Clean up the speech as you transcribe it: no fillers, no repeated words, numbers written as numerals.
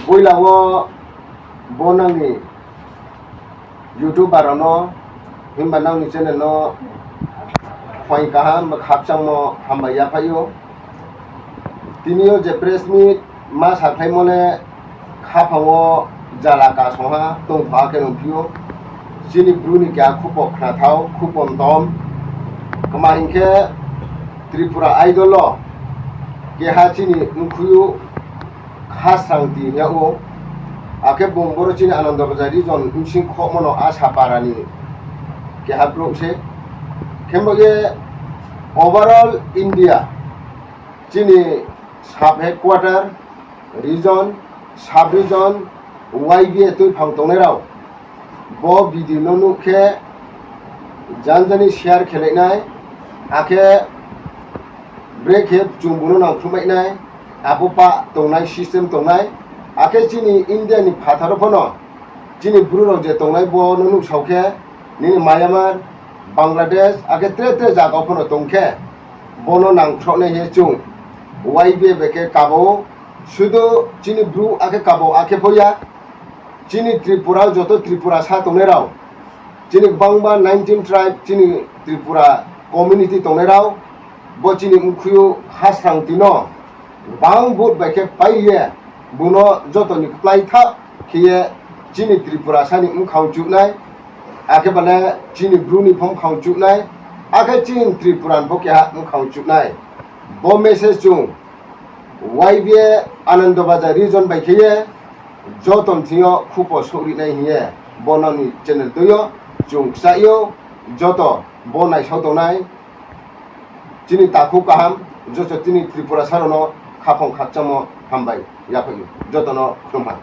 buylawo bonangni YouTuber no himba nangni channel no phai kaham khapchangmo hamba yapayo tinio je press meet ma saklai mole khapango jala ka soha tong pha ke no pio chini bruni kya khupok khna thau khupom tom kama inke Tripura idol lo ke ha chini mkhuyu khasang ti nya o ake bongboro chini Anandabazar region umsing khomono asaparani ke ha blok se kemboge overall India chini sub headquarter region sub region YBA tui phang tongnai bo video no nukhe janjani share khelainai ake break he chungbuno nang khrumainai apopa tongnai system tongnai ake chini India ni phatharo phono chini buru je tongnai bo no nuk saukhe ni Myanmar Bangladesh ake tre jaga phono tongkhe bono nang throne he chung YBA beke kabo শুধু চিনি Bru আকে কাবো আকে ফইয়া চিনি ত্রিপুরা যত ত্রিপুরা সা তংনেরাও চিনি বাংবা 19 tribe চিনি Tripura community তংনেরাও বো চিনি মুখুয়ু হাসরাং তিনো বাং বুট বাইকে পাইয়ে বুনো যত নি প্লাই থা খিয়ে চিনি ত্রিপুরা সানি মুখাও চুকনাই আকে বালে চিনি ব্রুনি ফম খাও চুকনাই আকে চিনি ত্রিপুরান বকে হা মুখাও চুকনাই বো message চুং YBA Anandabazar region by Kia Joton Tio Kupo Suri Nai Bonani Channel Doyo Chung Sayo Joto Bonai Sotonai Chini Taku Kaham Joto Tini Tripura Sarono Kapong Kapchamo Hambai Yapayu Jotono Krumhan